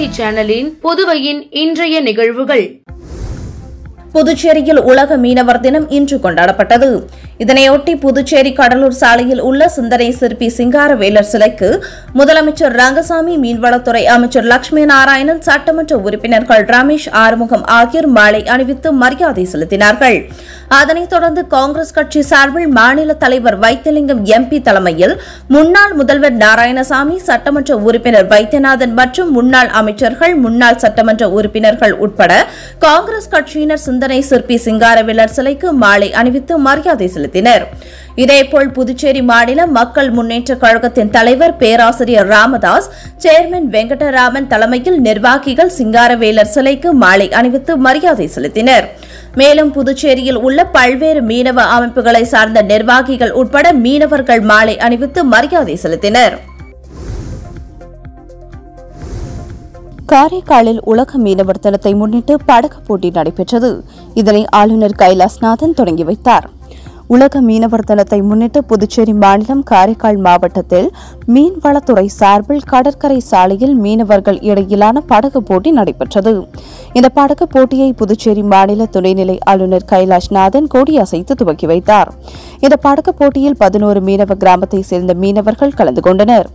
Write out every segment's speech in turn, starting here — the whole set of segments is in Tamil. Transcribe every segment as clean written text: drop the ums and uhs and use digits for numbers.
தொலைக்காட்சி சேனலின் புதுவையின் இன்றைய நிகழ்வுகள். புதுச்சேரியில் உலக மீனவர் தினம் இன்று கொண்டாடப்பட்டது. இதனையொட்டி புதுச்சேரி கடலூர் சாலையில் உள்ள சிந்தனை சிற்பி சிங்காரவேலர் சிலைக்கு முதலமைச்சர் ரங்கசாமி, மீன்வளத்துறை அமைச்சர் லட்சுமி நாராயணன், சட்டமன்ற உறுப்பினர்கள் ரமேஷ், ஆறுமுகம் ஆகியோர் மாலை அணிவித்து மரியாதை செலுத்தினார்கள். அதனைத் தொடர்ந்து காங்கிரஸ் கட்சி சார்பில் மாநில தலைவர் வைத்தியலிங்கம் எம்பி தலைமையில் முன்னாள் முதல்வர் நாராயணசாமி, சட்டமன்ற உறுப்பினர் வைத்தியநாதன் மற்றும் முன்னாள் அமைச்சர்கள், முன்னாள் சட்டமன்ற உறுப்பினர்கள் உட்பட காங்கிரஸ் கட்சியினர் சிந்தனை சிற்பி சிங்காரவேலர் சிலைக்கு மாலை அணிவித்து மரியாதை செலுத்தினர். இதேபோல் புதுச்சேரி மாநில மக்கள் முன்னேற்றக் கழகத்தின் தலைவர் பேராசிரியர் ராமதாஸ், சேர்மன் வெங்கடராமன் தலைமையில் நிர்வாகிகள் சிங்காரவேலர் சிலைக்கு மாலை அணிவித்து மரியாதை செலுத்தினர். மேலும் புதுச்சேரியில் உள்ள பல்வேறு மீனவ அமைப்புகளை சார்ந்த நிர்வாகிகள் உட்பட மீனவர்கள் மாலை அணிவித்து மரியாதை செலுத்தினர். காரைக்காலில் உலக மீனவர் தினத்தை முன்னிட்டு படகு போட்டி நடைபெற்றது. இதனை ஆளுநர் கைலாஷ்நாதன் தொடங்கி வைத்தார். உலக மீனவர் தினத்தை முன்னிட்டு புதுச்சேரி மாநிலம் காரைக்கால் மாவட்டத்தில் மீன்வளத்துறை சார்பில் கடற்கரை சாலையில் மீனவர்கள் இடையிலான படகு போட்டி நடைபெற்றது. இந்த படகு போட்டியை புதுச்சேரி மாநில துணைநிலை ஆளுநர் கைலாஷ்நாதன் கொடியசைத்து துவக்கி வைத்தார். இந்த படகு போட்டியில் 11 மீனவ கிராமத்தை சேர்ந்த மீனவர்கள் கலந்து கொண்டனர்.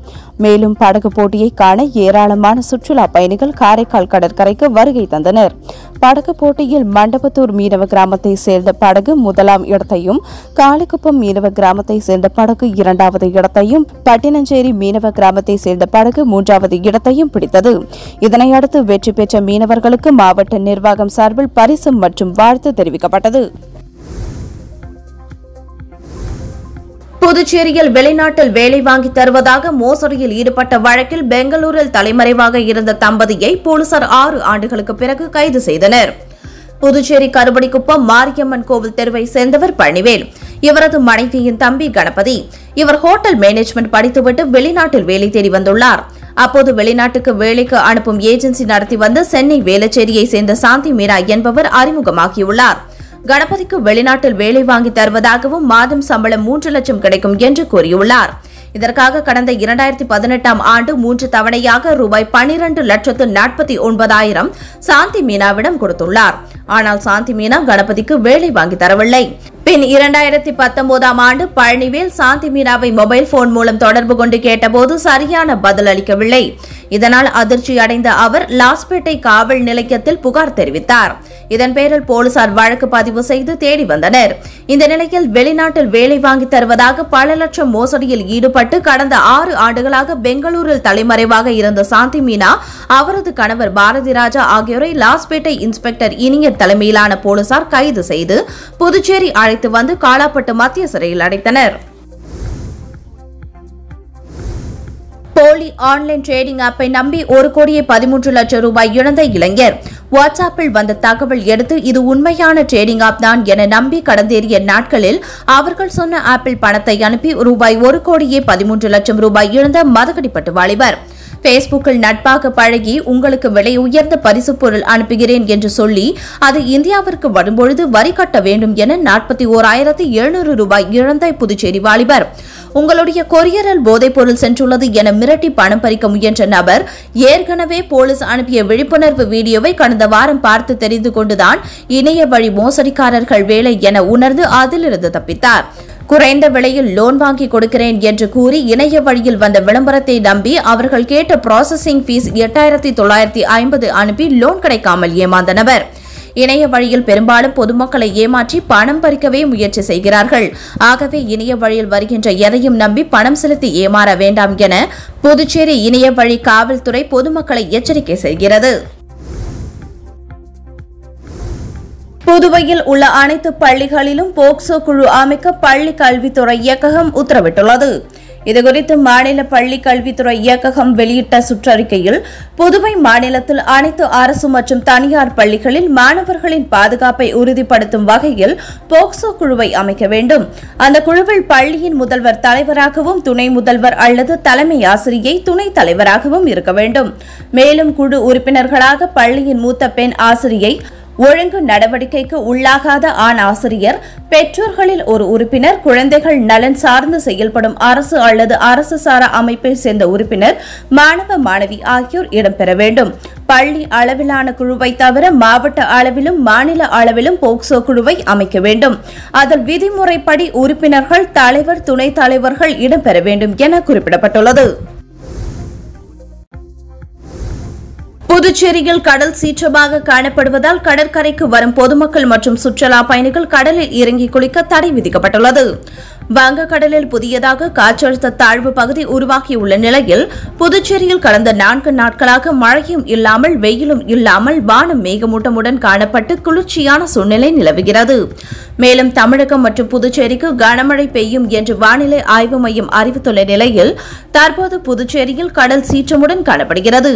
மேலும் படகு போட்டியை காண ஏராளமான சுற்றுலா பயணிகள் காரைக்கால் கடற்கரைக்கு வருகை தந்தனர். படகு போட்டியில் மண்டபத்தூர் மீனவ கிராமத்தை சேர்ந்த படகு முதலாம் இடத்தையும், காளிக்குப்பம் மீனவ கிராமத்தை சேர்ந்த படகு 2வது இடத்தையும், பட்டினஞ்சேரி மீனவ கிராமத்தை சேர்ந்த படகு 3வது இடத்தையும் பிடித்தது. இதனையடுத்து வெற்றி பெற்ற மீனவர்களுக்கு மாவட்ட நிர்வாகம் சார்பில் பரிசு மற்றும் வாழ்த்து தெரிவிக்கப்பட்டது. புதுச்சேரியில் வெளிநாட்டில் வேலை வாங்கி தருவதாக மோசடியில் ஈடுபட்ட வழக்கில் பெங்களூரில் தலைமறைவாக இருந்த தம்பதியை போலீசார் 6 ஆண்டுகளுக்கு பிறகு கைது செய்தனர். புதுச்சேரி கருவடிக்குப்பம் மாரியம்மன் கோவில் தெருவை சேர்ந்தவர் பழனிவேல். இவரது மனைவியின் தம்பி கணபதி. இவர் ஹோட்டல் மேனேஜ்மெண்ட் படித்துவிட்டு வெளிநாட்டில் வேலை தேடி வந்துள்ளார். அப்போது வெளிநாட்டுக்கு வேலைக்கு அனுப்பும் ஏஜென்சி நடத்தி வந்த சென்னை வேளச்சேரியை சேர்ந்த சாந்தி மீரா என்பவர் அறிமுகமாகியுள்ளார். கணபதிக்கு வெளிநாட்டில் வேலை வாங்கி தருவதாகவும் மாதம் சம்பளம் 3 லட்சம் கிடைக்கும் என்று கூறியுள்ளார். இதற்காக கடந்த 2018ஆம் ஆண்டு 3 தவணையாக ரூபாய் 12,49,000 சாந்தி மீனாவிடம் கொடுத்துள்ளார். ஆனால் சாந்தி மீனா கணபதிக்கு வேலை வாங்கி தரவில்லை. பின் 2019ஆம் ஆண்டு பழனிவேல் சாந்தி மீனாவை மொபைல் போன் மூலம் தொடர்பு கொண்டு கேட்டபோது சரியான பதில் அளிக்கவில்லை. இதனால் அதிர்ச்சி அடைந்த அவர் லாஸ்பேட்டை காவல் நிலையத்தில் புகார் தெரிவித்தார். இதன் பேரில் போலீசார் வழக்கு பதிவு செய்து தேடி வந்தனர். இந்த நிலையில் வெளிநாட்டில் வேலை வாங்கி தருவதாக பல லட்சம் மோசடியில் ஈடுபட்டு கடந்த 6 ஆண்டுகளாக பெங்களூரில் தலைமறைவாக இருந்த சாந்தி மீனா, அவரது கணவர் பாரதி ராஜா ஆகியோரை லாஸ்பேட்டை இன்ஸ்பெக்டர் இனியர் தலைமையிலான போலீசார் கைது செய்து புதுச்சேரி அழைத்து வந்து காலாப்பட்டு மத்திய சிறையில் அடைத்தனர். போலி ஆன்லைன் ட்ரேடிங் ஆப்பை நம்பி 1,13 லட்சம் ரூபாய் இழந்த இளைஞர். வாட்ஸ்ஆப்பில் வந்த தகவல் எடுத்து இது உண்மையான ட்ரேடிங் ஆப் தான் என நம்பி கடந்தேறிய நாட்களில் அவர்கள் சொன்ன ஆப்பில் பணத்தை அனுப்பி ரூபாய் 1,13 லட்சம் ரூபாய் இழந்த மதகடிப்பட்டு வாலிபர். பேஸ்புக்கில் நட்பாக பழகி உங்களுக்கு விலை உயர்ந்த பரிசு பொருள் அனுப்புகிறேன் என்று சொல்லி அது இந்தியாவிற்கு வரும்பொழுது வரி கட்ட வேண்டும் என 41,700 ரூபாய் இழந்த புதுச்சேரி வாலிபர். உங்களுடைய கொரியரில் போதைப் பொருள் சென்றுள்ளது என மிரட்டி பணம் பறிக்க முயன்ற நபர் ஏற்கனவே போலீஸ் அனுப்பிய விழிப்புணர்வு வீடியோவை கடந்த வாரம் பார்த்து தெரிந்து கொண்டுதான் இணைய வழி மோசடிக்காரர்கள் வேலை என உணர்ந்து அதிலிருந்து தப்பித்தார். குறைந்த விலையில் லோன் வாங்கி கொடுக்கிறேன் என்று கூறி இணைய வழியில் வந்த விளம்பரத்தை நம்பி அவர்கள் கேட்ட ப்ராசஸிங் ஃபீஸ் 8,950 அனுப்பி லோன் கிடைக்காமல் ஏமாந்த நபர். இணைய வழியில் பெரும்பாலும் பொதுமக்களை ஏமாற்றி பணம் பறிக்கவே முயற்சி செய்கிறார்கள். ஆகவே இணைய வழியில் வருகின்ற எதையும் நம்பி பணம் செலுத்தி ஏமாற வேண்டாம் என புதுச்சேரி இணைய வழி காவல்துறை பொதுமக்களை எச்சரிக்கை செய்கிறது. புதுவையில் உள்ள அனைத்து பள்ளிகளிலும் போக்சோ குழு அமைக்க பள்ளி கல்வித்துறை இயக்ககம் உத்தரவிட்டுள்ளது. இதுகுறித்து மாநில பள்ளி கல்வித்துறை இயக்ககம் வெளியிட்ட சுற்றறிக்கையில், புதுவை மாநிலத்தில் அனைத்து அரசு மற்றும் தனியார் பள்ளிகளில் மாணவர்களின் பாதுகாப்பை உறுதிப்படுத்தும் வகையில் போக்சோ குழுவை அமைக்க வேண்டும். அந்த குழுவில் பள்ளியின் முதல்வர் தலைவராகவும், துணை முதல்வர் அல்லது தலைமை ஆசிரியை துணைத் தலைவராகவும் இருக்க வேண்டும். மேலும் குழு உறுப்பினர்களாக பள்ளியின் மூத்த பெண் ஆசிரியை, ஒழுங்கு நடவடிக்கைக்கு உள்ளாகாத ஆண் ஆசிரியர், பெற்றோர்களில் ஒரு உறுப்பினர், குழந்தைகள் நலன் சார்ந்து செயல்படும் அரசு அல்லது அரசு சாரா அமைப்பை சேர்ந்த உறுப்பினர், மாணவ மாணவி ஆகியோர் இடம்பெற வேண்டும். பள்ளி அளவிலான குழுவை தவிர மாவட்ட அளவிலும் மாநில அளவிலும் போக்சோ குழுவை அமைக்க வேண்டும். அதில் விதிமுறைப்படி உறுப்பினர்கள், தலைவர், துணைத் தலைவர்கள் இடம்பெற வேண்டும் என குறிப்பிடப்பட்டுள்ளது. புதுச்சேரியில் கடல் சீற்றமாக காணப்படுவதால் கடற்கரைக்கு வரும் பொதுமக்கள் மற்றும் சுற்றுலா பயணிகள் கடலில் இறங்கி குளிக்க தடை விதிக்கப்பட்டுள்ளது. வங்கக்கடலில் புதியதாக காற்றழுத்த தாழ்வு பகுதி உருவாகியுள்ள நிலையில் புதுச்சேரியில் கடந்த 4 நாட்களாக மழையும் இல்லாமல் வெயிலும் இல்லாமல் வானம் மேகமூட்டமுடன் காணப்பட்டு குளிர்ச்சியான சூழ்நிலை நிலவுகிறது. மேலும் தமிழகம் மற்றும் புதுச்சேரிக்கு கனமழை பெய்யும் என்று வானிலை ஆய்வு மையம் அறிவித்துள்ள நிலையில் தற்போது புதுச்சேரியில் கடல் சீற்றமுடன் காணப்படுகிறது.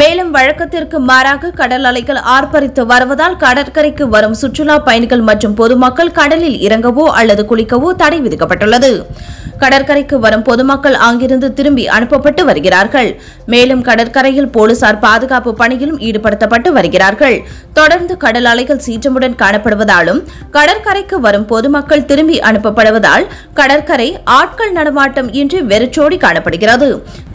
மேலும் வழக்கத்திற்கு மாறாக கடல் அலைகள் ஆர்ப்பரித்து வருவதால் கடற்கரைக்கு வரும் சுற்றுலா பயணிகள் மற்றும் பொதுமக்கள் கடலில் இறங்கவோ அல்லது குளிக்கவோ தடை விதிக்கப்பட்டுள்ளது. கடற்கரைக்கு வரும் பொதுமக்கள் அங்கிருந்து திரும்பி அனுப்பப்பட்டு வருகிறார்கள். மேலும் கடற்கரையில் போலீசார் பாதுகாப்பு பணியிலும் ஈடுபடுத்தப்பட்டு வருகிறார்கள். தொடர்ந்து கடல் அலைகள் சீற்றமுடன் காணப்படுவதாலும் கடற்கரைக்கு வரும் பொதுமக்கள் திரும்பி அனுப்பப்படுவதால் கடற்கரை ஆட்கள் நடமாட்டம் இன்றி வெறிச்சோடி காணப்படுகிறது.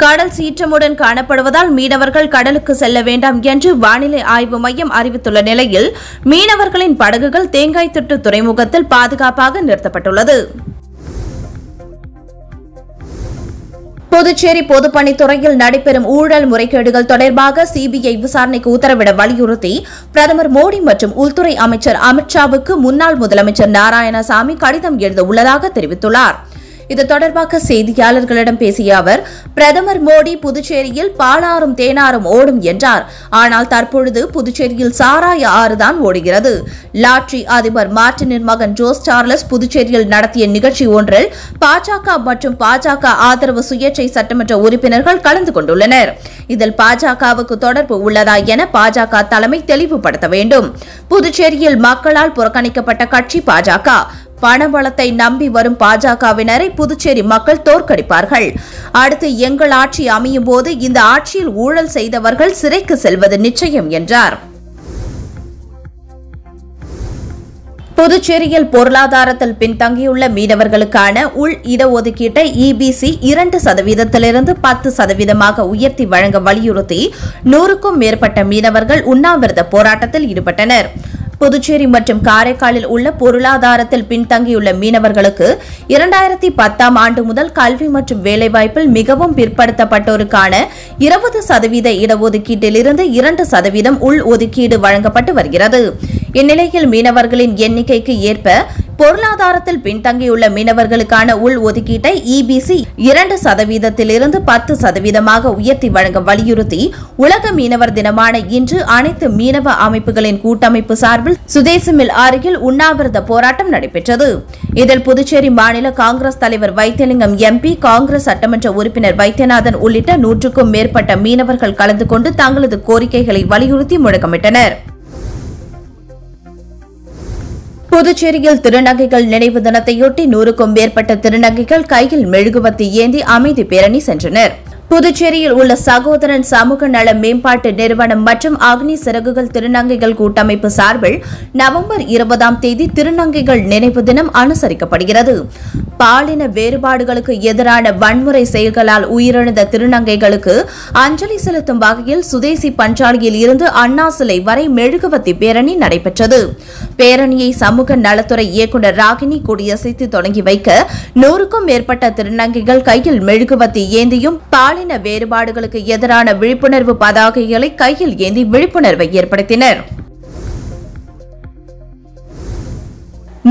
கடல் சீற்றமுடன் காணப்படுவதால் மீனவர்கள் கடலுக்கு செல்ல வேண்டாம் என்று வானிலை ஆய்வு மையம் அறிவித்துள்ள நிலையில் மீனவர்களின் படகுகள் தேங்காய்திட்டு துறைமுகத்தில் பாதுகாப்பாக நிறுத்தப்பட்டுள்ளது. புதுச்சேரி பொதுப்பணித்துறையில் நடைபெறும் ஊழல் முறைகேடுகள் தொடர்பாக சிபிஐ விசாரணைக்கு உத்தரவிட வலியுறுத்தி பிரதமர் மோடி மற்றும் உள்துறை அமைச்சர் அமித்ஷாவுக்கு முன்னாள் முதலமைச்சர் நாராயணசாமி கடிதம் எழுத உள்ளதாக தெரிவித்துள்ளார். இது தொடர்பாக செய்தியாளர்களிடம் பேசிய அவர், பிரதமர் மோடி புதுச்சேரியில் பாலாறும் தேனாறும் ஓடும் என்றார். ஆனால் தற்பொழுது புதுச்சேரியில் சாராய ஆறுதான் ஓடுகிறது. லாட்ரி அதிபர் மார்டினின் மகன் ஜோஸ் சார்லஸ் புதுச்சேரியில் நடத்திய நிகழ்ச்சி ஒன்றில் பாஜக மற்றும் பாஜக ஆதரவு சுயேட்சை சட்டமன்ற உறுப்பினர்கள் கலந்து கொண்டுள்ளனர். இதில் பாஜகவுக்கு தொடர்பு உள்ளதா என பாஜக தலைமை தெளிவுபடுத்த வேண்டும். புதுச்சேரியில் மக்களால் புறக்கணிக்கப்பட்ட கட்சி பாஜக. பணபலத்தை நம்பி வரும் பாஜகவினரை புதுச்சேரி மக்கள் தோற்கடிப்பார்கள். அடுத்து எங்கள் ஆட்சி அமையும் போது இந்த ஆட்சியில் ஊழல் செய்தவர்கள் சிறைக்கு செல்வது நிச்சயம் என்றார். புதுச்சேரியில் பொருளாதாரத்தில் பின்தங்கியுள்ள மீனவர்களுக்கான உள் இடஒதுக்கீட்டை EBC 2% 10% உயர்த்தி வழங்க வலியுறுத்தி 100க்கும் மேற்பட்ட மீனவர்கள் உண்ணாவிரத போராட்டத்தில் ஈடுபட்டனர். புதுச்சேரி மற்றும் காரைக்காலில் உள்ள பொருளாதாரத்தில் பின்தங்கியுள்ள மீனவர்களுக்கு 2010ஆம் ஆண்டு முதல் கல்வி மற்றும் வேலைவாய்ப்பில் மிகவும் பிற்படுத்தப்பட்டோருக்கான 20% இடஒதுக்கீட்டிலிருந்து 2% உள் ஒதுக்கீடு வழங்கப்பட்டு வருகிறது. இந்நிலையில் மீனவர்களின் எண்ணிக்கைக்கு ஏற்ப பொருளாதாரத்தில் பின்தங்கியுள்ள மீனவர்களுக்கான உள் ஒதுக்கீட்டை EBC 2% 10% உயர்த்தி வழங்க வலியுறுத்தி உலக மீனவர் தினமான இன்று அனைத்து மீனவ அமைப்புகளின் கூட்டமைப்பு சார்பில் சுதேசிமில் அருகில் உண்ணாவிரத போராட்டம் நடைபெற்றது. இதில் புதுச்சேரி மாநில காங்கிரஸ் தலைவர் வைத்தியலிங்கம் MP, காங்கிரஸ் சட்டமன்ற உறுப்பினர் வைத்தியநாதன் உள்ளிட்ட 100க்கும் மேற்பட்ட மீனவர்கள் கலந்து கொண்டு தங்களது கோரிக்கைகளை வலியுறுத்தி முழக்கமிட்டனர். புதுச்சேரியில் திருநங்கைகள் நினைவு தினத்தையொட்டி 100க்கும் மேற்பட்ட திருநங்கைகள் கையில் மெழுகுவர்த்தி ஏந்தி அமைதி பேரணி சென்றனர். புதுச்சேரியில் உள்ள சகோதரன் சமூக நல மேம்பாட்டு நிறுவனம் மற்றும் அக்னி சிறகுகள் திருநங்கைகள் கூட்டமைப்பு சார்பில் நவம்பர் 20ஆம் தேதி திருநங்கைகள் நினைவு தினம் அனுசரிக்கப்படுகிறது. பாலின வேறுபாடுகளுக்கு எதிரான வன்முறை செயல்களால் உயிரிழந்த திருநங்கைகளுக்கு அஞ்சலி செலுத்தும் வகையில் சுதேசி பஞ்சாலையில் இருந்து அண்ணா சிலை வரை மெழுகுவர்த்தி பேரணி நடைபெற்றது. பேரணியை சமூக நலத்துறை இயக்குநர் ராகினி கொடியசைத்து தொடங்கி வைக்க 100க்கும் மேற்பட்ட திருநங்கைகள் கையில் மெழுகுவர்த்தி ஏந்தியும் பாலின வேறுபாடுகளுக்கு எதிரான விழிப்புணர்வு பதாகைகளை கையில் ஏந்தி விழிப்புணர்வை ஏற்படுத்தினர்.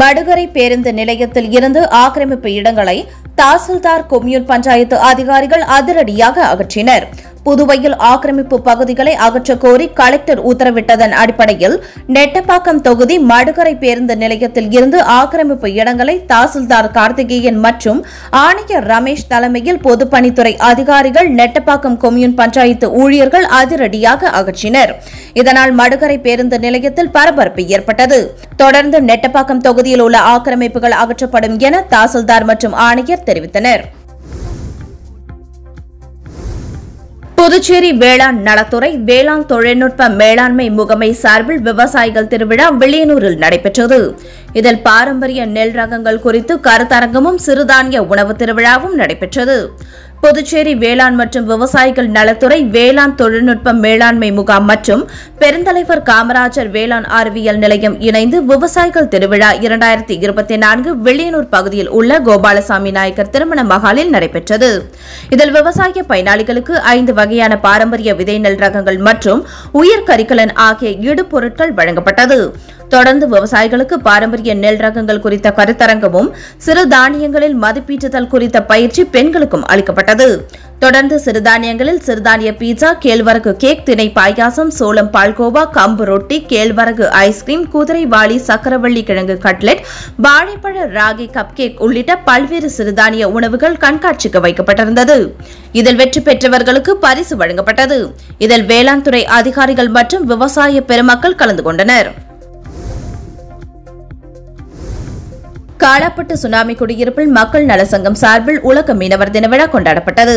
மடுகரை பேருந்து நிலையத்தில் இருந்து ஆக்கிரமிப்பு இடங்களை தாசில்தார் கொம்யூன் பஞ்சாயத்து அதிகாரிகள் அதிரடியாக அகற்றினர். புதுவையில் ஆக்கிரமிப்பு பகுதிகளை அகற்றக் கோரி கலெக்டர் உத்தரவிட்டதன் அடிப்படையில் நெட்டப்பாக்கம் தொகுதி மடுகரை பேருந்து நிலையத்தில் இருந்து ஆக்கிரமிப்பு இடங்களை தாசில்தார் கார்த்திகேயன் மற்றும் ஆணையர் ரமேஷ் தலைமையில் பொதுப்பணித்துறை அதிகாரிகள், நெட்டப்பாக்கம் கொம்யூன் பஞ்சாயத்து ஊழியர்கள் அதிரடியாக அகற்றினர். இதனால் மடுகரை பேருந்து நிலையத்தில் பரபரப்பு ஏற்பட்டது. தொடர்ந்து நெட்டப்பாக்கம் தொகுதியில் உள்ள ஆக்கிரமிப்புகள் அகற்றப்படும் என தாசில்தார் மற்றும் ஆணையர் தெரிவித்தனர். புதுச்சேரி வேளாண் நலத்துறை வேளாண் தொழில்நுட்ப மேலாண்மை முகமை சார்பில் விவசாயிகள் திருவிழா வில்லியனூரில் நடைபெற்றது. இதில் பாரம்பரிய நெல் ரகங்கள் குறித்து கருத்தரங்கமும் சிறுதானிய உணவு திருவிழாவும் நடைபெற்றது. புதுச்சேரி வேளாண் மற்றும் விவசாயிகள் நலத்துறை வேளாண் தொழில்நுட்ப மேலாண்மை முகாம் மற்றும் பெருந்தலைவர் காமராஜர் வேளாண் அறிவியல் நிலையம் இணைந்து விவசாயிகள் திருவிழா 2024 வில்லியனூர் பகுதியில் உள்ள கோபாலசாமி நாயக்கர் திருமண மகாலில் நடைபெற்றது. இதில் விவசாய பயனாளிகளுக்கு 5 வகையான பாரம்பரிய விதை நெல் ரகங்கள் மற்றும் உயர் கரிக்கலன் ஆகிய இடுபொருட்கள் வழங்கப்பட்டது. தொடர்ந்து விவசாயிகளுக்கு பாரம்பரிய நெல் ரகங்கள் குறித்த கருத்தரங்கமும் சிறுதானியங்களில் மதிப்பீட்டுதல் குறித்த பயிற்சி பெண்களுக்கும் அளிக்கப்பட்டது. தொடர்ந்து சிறுதானியங்களில் சிறுதானிய பீட்சா, கேழ்வரகு கேக், திணை பாயாசம், சோளம் பால்கோவா, கம்பு ரொட்டி, கேழ்வரகு ஐஸ்கிரீம், குதிரைவாளி, சக்கரவள்ளி கிழங்கு கட்லெட், வாழைப்பழ ராகி கப் கேக் உள்ளிட்ட பல்வேறு சிறுதானிய உணவுகள் கண்காட்சிக்கு வைக்கப்பட்டிருந்தது. இதில் வெற்றி பெற்றவர்களுக்கு பரிசு வழங்கப்பட்டது. இதில் வேளாண் துறை அதிகாரிகள் மற்றும் விவசாய பெருமக்கள் கலந்து கொண்டனர். காலாப்பட்டு சுனாமி குடியிருப்பில் மக்கள் நலசங்கம் சார்பில் உலக மீனவர் தின விழா கொண்டாடப்பட்டது.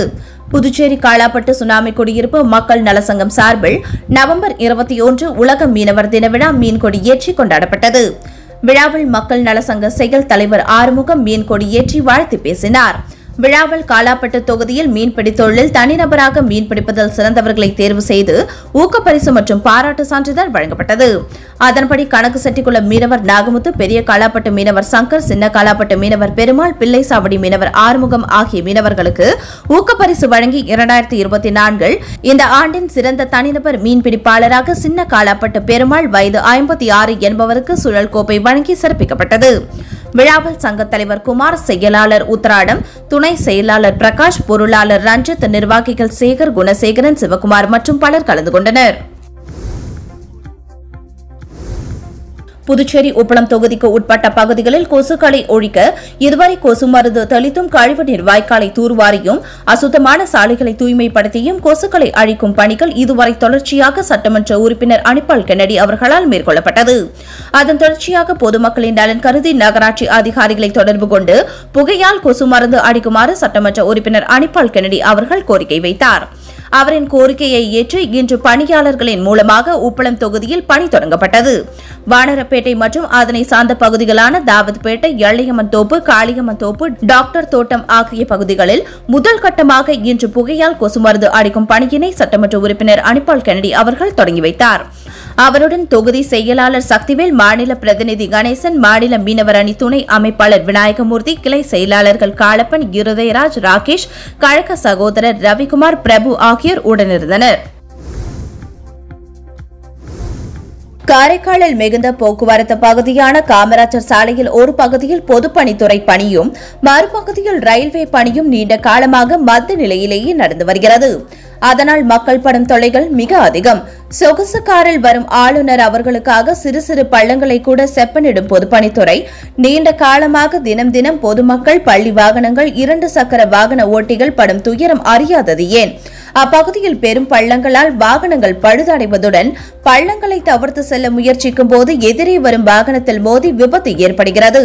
புதுச்சேரி காலாப்பட்டு சுனாமி குடியிருப்பு மக்கள் நலசங்கம் சார்பில் நவம்பர் 21 உலக மீனவர் தின விழா மீன்கொடி ஏற்றி கொண்டாடப்பட்டது. விழாவில் மக்கள் நலசங்க செயல் தலைவர் ஆறுமுகம் மீன்கொடி ஏற்றி வாழ்த்து பேசினார். விழாவில் காலாப்பட்டு தொகுதியில் மீன்பிடி தொழிலில் தனிநபராக மீன்பிடிப்பதில் சிறந்தவர்களை தேர்வு செய்து ஊக்கப்பரிசு மற்றும் பாராட்டு சான்றிதழ் வழங்கப்பட்டது. அதன்படி கணக்கு செட்டிக்குளம் மீனவர் நாகமுத்து, பெரிய காலாப்பட்டு மீனவர் சங்கர், சின்ன காலாப்பட்டு மீனவர் பெருமாள், பிள்ளைசாவடி மீனவர் ஆறுமுகம் ஆகிய மீனவர்களுக்கு ஊக்கப்பரிசு வழங்கி 2024 இந்த ஆண்டின் சிறந்த தனிநபர் மீன்பிடிப்பாளராக சின்ன காலாப்பட்டு பெருமாள் வயது 56 என்பவருக்கு சுழல் கோப்பை வழங்கி சிறப்பிக்கப்பட்டது. விழாவில் சங்கத் தலைவர் குமார், செயலாளர் உத்தராடம், துணை செயலாளர் பிரகாஷ், பொருளாளர் ரஞ்சித், நிர்வாகிகள் சேகர், குணசேகரன், சிவகுமார் மற்றும் பலர் கலந்து கொண்டனர். புதுச்சேரி உப்பளம் தொகுதிக்கு உட்பட்ட பகுதிகளில் கொசுக்களை ஒழிக்க இதுவரை கொசு மருந்து தெளித்தும் கழிவுநீர் வாய்க்காலை தூர்வாரியும் அசுத்தமான சாலைகளை தூய்மைப்படுத்தியும் கொசுக்களை அழிக்கும் பணிகள் இதுவரை தொடர்ச்சியாக சட்டமன்ற உறுப்பினர் அனிபால் கென்னடி அவர்களால் மேற்கொள்ளப்பட்டது. அதன் தொடர்ச்சியாக பொதுமக்களின் நலன் கருதி நகராட்சி அதிகாரிகளை தொடர்பு கொண்டு புகையால் கொசு மருந்து அடிக்குமாறு சட்டமன்ற உறுப்பினர் அனிபால் கென்னடி அவர்கள் கோரிக்கை வைத்தார். அவரின் கோரிக்கையை ஏற்று இன்று பணியாளர்களின் மூலமாக உப்பளம் தொகுதியில் பணி தொடங்கப்பட்டது. வானரப்பேட்டை மற்றும் அதனை சார்ந்த பகுதிகளான தாவத்பேட்டை, எள்ளையம்மன் தோப்பு, காளியம்மன் தோப்பு, டாக்டர் தோட்டம் ஆகிய பகுதிகளில் முதல் கட்டமாக இன்று புகையால் கொசு மருந்து அடிக்கும் பணியினை சட்டமன்ற உறுப்பினர் அனிபால் கென்னடி அவர்கள் தொடங்கி வைத்தார். அவருடன் தொகுதி செயலாளர் சக்திவேல், மாநில பிரதிநிதி கணேசன், மாநில மீனவர் அணி துணை அமைப்பாளர் விநாயகமூர்த்தி, கிளை செயலாளர்கள் காளப்பன், இருதயராஜ், ராகேஷ், கழக சகோதரர் ரவிக்குமார், பிரபு ஆகியோர் உடனிருந்தனர். காரைக்காலில் மிகுந்த போக்குவரத்து பகுதியான காமராஜர் சாலையில் ஒரு பகுதியில் பொதுப்பணித்துறை பணியும் மறுபகுதியில் ரயில்வே பணியும் நீண்ட காலமாக மந்த நிலையிலேயே நடந்து வருகிறது. அதனால் மக்கள் படும் தொல்லைகள் மிக அதிகம். சொகுசு காரில் வரும் ஆளுநர் அவர்களுக்காக சிறு சிறு பள்ளங்களை கூட செப்பனிடும் பொதுப்பணித்துறை நீண்ட காலமாக தினம் தினம் பொதுமக்கள், பள்ளி வாகனங்கள், 2 சக்கர வாகன ஓட்டிகள் படும் துயரம் அறியாதது ஏன்? அப்பகுதியில் பெரும் பள்ளங்களால் வாகனங்கள் பழுதடைவதுடன் பள்ளங்களை தவிர்த்து செல்ல முயற்சிக்கும் போது எதிரே வரும் வாகனத்தில் மோதி விபத்து ஏற்படுகிறது.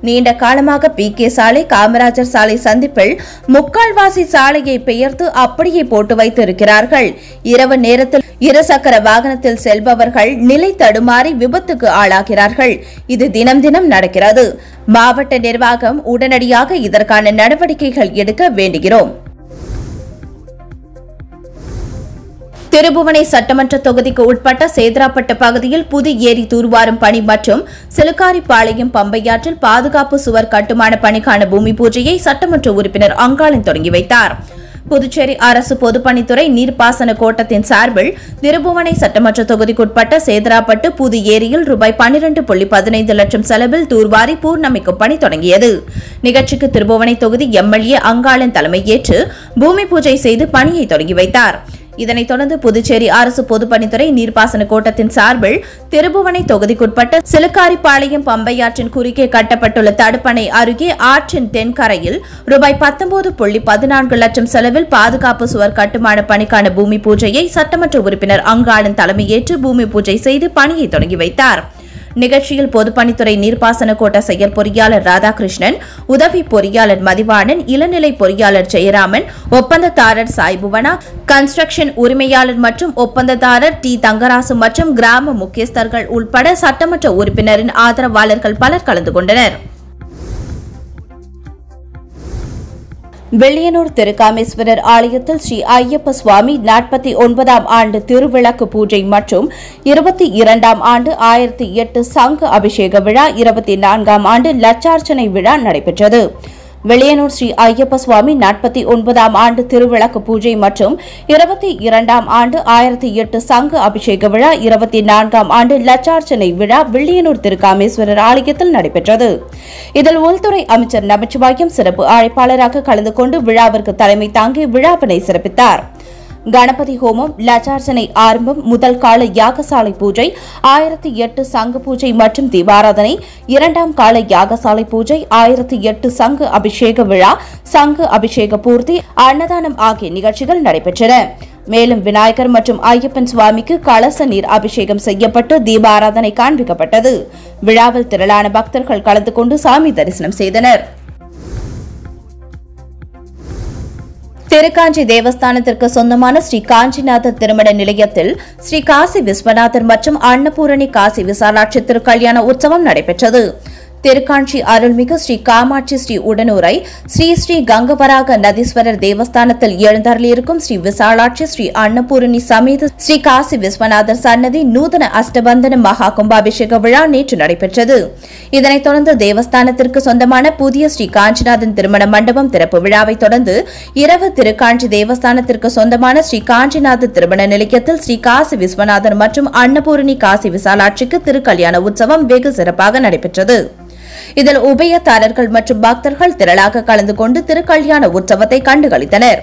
நீண்ட காலமாக PK சாலை, காமராஜர் சாலை சந்திப்பில் முக்கால்வாசி சாலையை பெயர்த்து அப்படியே போட்டு வைத்து இருக்கிறார்கள். இரவு நேரத்தில் 2 சக்கர வாகனத்தில் செல்பவர்கள் நிலை தடுமாறி விபத்துக்கு ஆளாகிறார்கள். இது தினம் தினம் நடக்கிறது. மாவட்ட நிர்வாகம் உடனடியாக இதற்கான நடவடிக்கைகள் எடுக்க வேண்டுகிறோம். திருபுவனை சட்டமன்ற தொகுதிக்கு உட்பட்ட சேதராப்பட்டு பகுதியில் புது ஏரி தூர்வாரும் பணி மற்றும் சிலுக்காரிப்பாளையம் பம்பையாற்றில் பாதுகாப்பு சுவர் கட்டுமான பணிக்கான பூமி பூஜையை சட்டமன்ற உறுப்பினர் அங்காளன் தொடங்கி வைத்தார். புதுச்சேரி அரசு பொதுப்பணித்துறை நீர்ப்பாசன கோட்டத்தின் சார்பில் திருபுவனை சட்டமன்ற தொகுதிக்குட்பட்ட சேதராப்பட்டு புது ஏரியில் ரூபாய் 12.15 லட்சம் செலவில் தூர்வாரி பூர்ணமிக்கும் பணி தொடங்கியது. நிகழ்ச்சிக்கு திருபுவனை தொகுதி MLA அங்காளன் தலைமையேற்று பூமி பூஜை செய்து பணியை தொடங்கி வைத்தார். இதனைத் தொடர்ந்து புதுச்சேரி அரசு பொதுப்பணித்துறை நீர்ப்பாசன கோட்டத்தின் சார்பில் திருபுவனை தொகுதிக்குட்பட்ட சிலுக்காரிப்பாளையம் பம்பையாற்றின் குறுக்கே கட்டப்பட்டுள்ள தடுப்பணை அருகே ஆற்றின் தென்கரையில் ரூபாய் 19.14 லட்சம் செலவில் பாதுகாப்பு சுவர் கட்டுமான பணிக்கான பூமி பூஜையை சட்டமன்ற உறுப்பினர் அங்காளன் தலைமையேற்று பூமி பூஜை செய்து பணியை தொடங்கி வைத்தார். நிகழ்ச்சியில் பொதுப்பணித்துறை நீர்ப்பாசன கோட்ட செயற்பொறியாளர் ராதாகிருஷ்ணன், உதவி பொறியாளர் மதிவாணன், இளநிலை பொறியாளர் ஜெயராமன், ஒப்பந்ததாரர் சாய்புவனா, கன்ஸ்ட்ரக்ஷன் உரிமையாளர் மற்றும் ஒப்பந்ததாரர் டி தங்கராசு மற்றும் கிராம முக்கியஸ்தர்கள் உட்பட சட்டமன்ற உறுப்பினரின் ஆதரவாளர்கள் பலர் கலந்து கொண்டனர். வெள்ளியனூர் திருக்காமேஸ்வரர் ஆலயத்தில் ஸ்ரீ ஐயப்ப சுவாமி 49ஆம் ஆண்டு திருவிளக்கு பூஜை மற்றும் 22ஆம் ஆண்டு 1008 சங்கு அபிஷேக விழா, 24ஆம் ஆண்டு லட்சார்ச்சனை விழா நடைபெற்றது. வெள்ளியனூர் ஸ்ரீ ஐயப்ப சுவாமி 49ஆம் ஆண்டு திருவிளக்கு பூஜை மற்றும் 22ஆம் ஆண்டு 1008 சங்கு அபிஷேக விழா, 24ஆம் ஆண்டு லட்சார்ச்சனை விழா வெள்ளியனூர் திருக்காமேஸ்வரர் ஆலயத்தில் நடைபெற்றது. இதில் உள்துறை அமைச்சர் நமச்சிவாயம் சிறப்பு அழைப்பாளராக கலந்து கொண்டு விழாவிற்கு தலைமை தாங்கி விழாவினை சிறப்பித்தார். கணபதி ஹோமம், லட்சார்ச்சனை ஆரம்பம், முதல் கால யாகசாலை பூஜை, 1008 சங்கு பூஜை மற்றும் தீபாராதனை, 2ஆம் கால யாகசாலை பூஜை, 1008 சங்கு அபிஷேக விழா, சங்கு அபிஷேக பூர்த்தி, அன்னதானம் ஆகிய நிகழ்ச்சிகள் நடைபெற்றன. மேலும் விநாயகர் மற்றும் ஐயப்பன் சுவாமிக்கு கலச நீர் அபிஷேகம் செய்யப்பட்டு தீபாராதனை காண்பிக்கப்பட்டது. விழாவில் திரளான பக்தர்கள் கலந்து கொண்டு சாமி தரிசனம் செய்தனர். திருக்காஞ்சி தேவஸ்தானத்திற்கு சொந்தமான ஸ்ரீ காஞ்சிநாதர் திருமண நிலையத்தில் ஸ்ரீ காசி விஸ்வநாதர் மற்றும் அன்னபூரணி காசி விசாலாட்சி திருக்கல்யாண உற்சவம் நடைபெற்றது. திருக்காஞ்சி அருள்மிகு ஸ்ரீ காமாட்சி ஸ்ரீ உடனுரை ஸ்ரீ ஸ்ரீ கங்கவராக நதீஸ்வரர் தேவஸ்தானத்தில் எழுந்தருளியிருக்கும் ஸ்ரீ விசாலாட்சி ஸ்ரீ அன்னபூரணி சமேத ஸ்ரீ காசி விஸ்வநாதர் சன்னதி நூதன அஷ்டபந்தன மகா கும்பாபிஷேக விழா நேற்று நடைபெற்றது. இதனைத் தொடர்ந்து தேவஸ்தானத்திற்கு சொந்தமான புதிய ஸ்ரீ காஞ்சிநாதன் திருமண மண்டபம் திறப்பு விழாவை தொடர்ந்து இரவு திருக்காஞ்சி தேவஸ்தானத்திற்கு சொந்தமான ஸ்ரீ காஞ்சிநாத திருமண நிலையத்தில் ஸ்ரீ காசி விஸ்வநாதர் மற்றும் அன்னபூரணி காசி விசாலாட்சிக்கு திருக்கல்யாண உற்சவம் வெகு சிறப்பாக நடைபெற்றது. இதில் உபயதாரர்கள் மற்றும் பக்தர்கள் திரளாக கலந்து கொண்டு திருக்கல்யாண உற்சவத்தை கண்டுகளித்தனர்.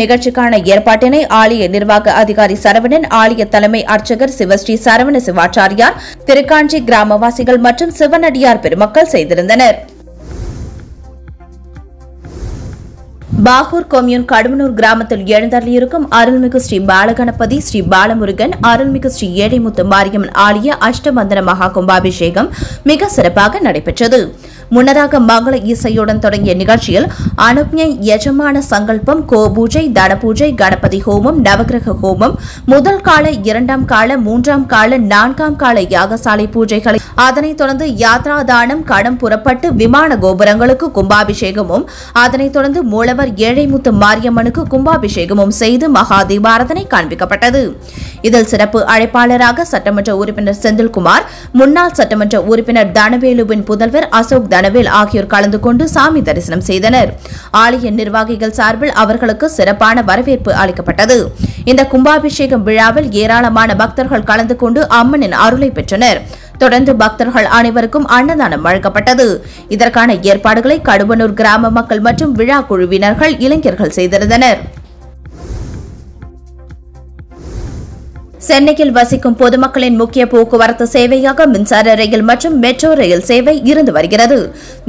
நிகழ்ச்சிக்கான ஏற்பாட்டினை ஆலய நிர்வாக அதிகாரி சரவணன், ஆலய தலைமை அர்ச்சகர் சிவஸ்ரீ சரவண சிவாச்சாரியார், திருக்காஞ்சி கிராமவாசிகள் மற்றும் சிவனடியார் பெருமக்கள் செய்திருந்தனர். பாகூர் கொம்யூன் கடுவனூர் கிராமத்தில் எழுந்தருளியிருக்கும் அருள்மிகு ஸ்ரீ பாலகணபதி, ஸ்ரீ பாலமுருகன், அருள்மிகு ஸ்ரீ ஏழைமுத்து மாரியம்மன் ஆலய அஷ்டபந்தன மகா கும்பாபிஷேகம் மிக சிறப்பாக நடைபெற்றது. முன்னதாக மங்கள இசையுடன் தொடங்கிய நிகழ்ச்சியில் அனுப்ஞை, யஜமான சங்கல்பம், கோபூஜை, தனபூஜை, கணபதி ஹோமம், நவகிரக ஹோமம், முதல் கால, 2ஆம் கால, 3ஆம் கால, 4ஆம் கால யாகசாலை பூஜைகளை, அதனைத் தொடர்ந்து யாத்ராதானம், கடம் புறப்பட்டு விமான கோபுரங்களுக்கு கும்பாபிஷேகமும், அதனைத் தொடர்ந்து மூலவர் ஏழைமுத்து மாரியம்மனுக்கு கும்பாபிஷேகமும் செய்து மகா தீபாராதனை காண்பிக்கப்பட்டது. இதில் சிறப்பு அழைப்பாளராக சட்டமன்ற உறுப்பினர் செந்தில்குமார், முன்னாள் சட்டமன்ற உறுப்பினர் தனவேலுவின் புதல்வர் அசோக் தனவேல் ஆகியோர் கலந்து கொண்டு சாமி தரிசனம் செய்தனர். ஆலய நிர்வாகிகள் சார்பில் அவர்களுக்கு சிறப்பான வரவேற்பு அளிக்கப்பட்டது. இந்த கும்பாபிஷேகம் விழாவில் ஏராளமான பக்தர்கள் கலந்து கொண்டு அம்மனின் அருளை பெற்றனர். தொடர்ந்து பக்தர்கள் அனைவருக்கும் அன்னதானம் வழங்கப்பட்டது. இதற்கான ஏற்பாடுகளை கடுவனூர் கிராம மக்கள் மற்றும் விழா குழுவினர்கள், இளைஞர்கள் செய்திருந்தனர். சென்னையில் வசிக்கும் பொதுமக்களின் முக்கிய போக்குவரத்து சேவையாக மின்சார ரயில் மற்றும் மெட்ரோ ரயில் சேவை இருந்து வருகிறது.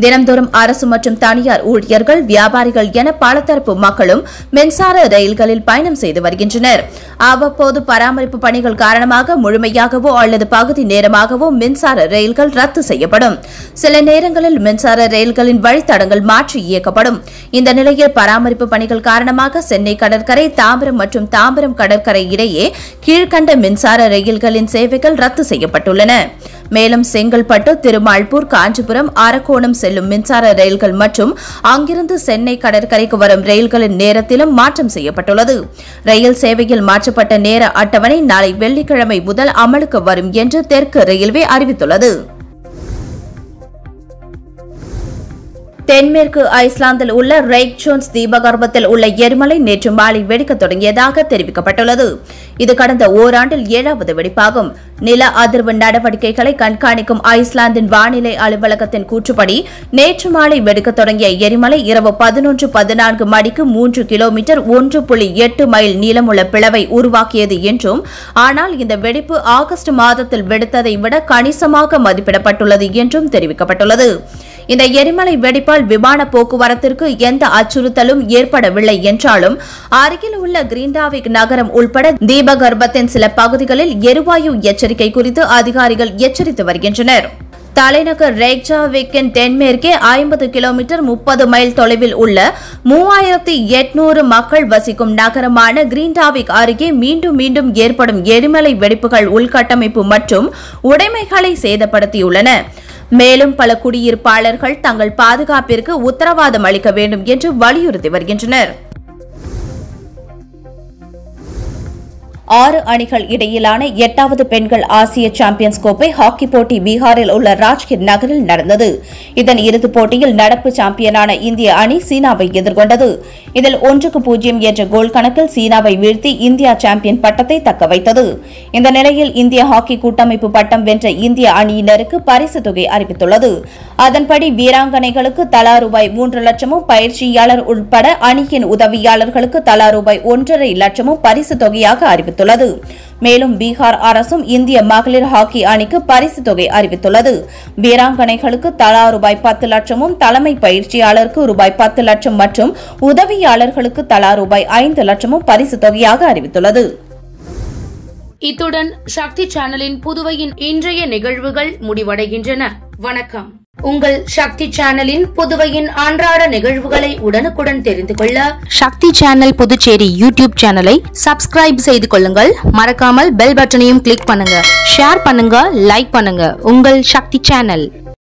தினம்தோறும் அரசு மற்றும் தனியார் ஊழியர்கள், வியாபாரிகள் என பல தரப்பு மக்களும் மின்சார ரயில்களில் பயணம் செய்து வருகின்றனர். அவ்வப்போது பராமரிப்பு பணிகள் காரணமாக முழுமையாகவோ அல்லது பகுதி நேரமாகவோ மின்சார ரயில்கள் ரத்து செய்யப்படும். சில நேரங்களில் மின்சார ரயில்களின் வழித்தடங்கள் மாற்றி இயக்கப்படும். இந்த நிலையில் பராமரிப்பு பணிகள் காரணமாக சென்னை கடற்கரை, தாம்பரம் மற்றும் தாம்பரம் கடற்கரை இடையே கீழ்கண்ட மின்சார ரயில்களின் சேவைகள் ரத்து செய்யப்பட்டுள்ளன. மேலும் செங்கல்பட்டு, திருமால்பூர், காஞ்சிபுரம், அரக்கோணம் செல்லும் மின்சார ரயில்கள் மற்றும் அங்கிருந்து சென்னை கடற்கரைக்கு வரும் ரயில்களின் நேரத்திலும் மாற்றம் செய்யப்பட்டுள்ளது. ரயில் சேவையில் மாற்றப்பட்ட நேர அட்டவணை நாளை வெள்ளிக்கிழமை முதல் அமலுக்கு வரும் என்று தெற்கு ரயில்வே அறிவித்துள்ளது. தென்மேற்கு ஐஸ்லாந்தில் உள்ள ரெய்க்ஜோன்ஸ் தீபகற்பத்தில் உள்ள எரிமலை நேற்று மாலை வெடிக்கத் தொடங்கியதாக தெரிவிக்கப்பட்டுள்ளது. இது கடந்த ஓராண்டில் 7வது வெடிப்பாகும். நில அதிர்வு நடவடிக்கைகளை கண்காணிக்கும் ஐஸ்லாந்தின் வானிலை அலுவலகத்தின் கூற்றுப்படி நேற்று மாலை வெடிக்கத் தொடங்கிய எரிமலை இரவு 11:14 மணிக்கு 3 கிலோமீட்டர் 1.8 மைல் நீளமுள்ள பிளவை உருவாக்கியது என்றும், ஆனால் இந்த வெடிப்பு ஆகஸ்ட் மாதத்தில் வெடித்ததை விட கணிசமாக மதிப்பிடப்பட்டுள்ளது என்றும் தெரிவிக்கப்பட்டுள்ளது. இந்த எரிமலை வெடிப்பால் விமான போக்குவரத்திற்கு எந்த அச்சுறுத்தலும் ஏற்படவில்லை என்றாலும் அருகில் உள்ள கிரீன்டாவிக் நகரம் உட்பட தீபகற்பத்தின் சில பகுதிகளில் எரிவாயு எச்சரிக்கை குறித்து அதிகாரிகள் எச்சரித்து வருகின்றனர். தலைநகர் ரேக்ஜாவிக்கின் தென்மேற்கே 50 கிலோமீட்டர் 30 மைல் தொலைவில் உள்ள 3800 மக்கள் வசிக்கும் நகரமான கிரீன்டாவிக் அருகே மீண்டும் மீண்டும் ஏற்படும் எரிமலை வெடிப்புகள் உள்கட்டமைப்பு மற்றும் உடைமைகளை சேதப்படுத்தியுள்ளன. மேலும் பல குடியிருப்பாளர்கள் தங்கள் பாதுகாப்பிற்கு உத்தரவாதம் அளிக்க வேண்டும் என்று வலியுறுத்தி வருகின்றனர். 6 அணிகள் இடையிலான 8வது பெண்கள் ஆசிய சாம்பியன்ஸ் கோப்பை ஹாக்கி போட்டி பீகாரில் உள்ள ராஜ்கிர் நகரில் நடந்தது. இதன் இறுதிப் போட்டியில் நடப்பு சாம்பியனான இந்திய அணி சீனாவை எதிர்கொண்டது. இதில் 1-0 என்ற கோல் கணக்கில் சீனாவை வீழ்த்தி இந்தியா சாம்பியன் பட்டத்தை தக்கவைத்தது. இந்த நிலையில் இந்திய ஹாக்கி கூட்டமைப்பு பட்டம் வென்ற இந்திய அணியினருக்கு பரிசு தொகை அறிவித்துள்ளது. அதன்படி வீராங்கனைகளுக்கு தலா ரூபாய் 3 லட்சமும் பயிற்சியாளர் உட்பட அணியின் உதவியாளர்களுக்கு தலா ரூபாய் 1.5 லட்சமும் பரிசு தொகையாக அறிவித்துள்ளது. மேலும் பீகார் அரசும் இந்திய மகளிர் ஹாக்கி அணிக்கு பரிசு தொகை அறிவித்துள்ளது. வீராங்கனைகளுக்கு தலா ரூபாய் 10 லட்சமும் தலைமை பயிற்சியாளருக்கு ரூபாய் 10 லட்சம் மற்றும் உதவியாளர்களுக்கு தலா ரூபாய் 5 லட்சமும் பரிசு தொகையாக அறிவித்துள்ளது. இத்துடன் சக்தி சேனலின் புதுவையின் இன்றைய நிகழ்வுகள் முடிவடைகின்றன. வணக்கம். உங்கள் சக்தி சேனலின் புதுவையின் அன்றாட நிகழ்வுகளை உடனுக்குடன் தெரிந்து கொள்ள சக்தி சேனல் புதுச்சேரி யூடியூப் சேனலை சப்ஸ்கிரைப் செய்து கொள்ளுங்கள். மறக்காமல் பெல் பட்டனையும் கிளிக் பண்ணுங்க. ஷேர் பண்ணுங்க, லைக் பண்ணுங்க. உங்கள் சக்தி சேனல்.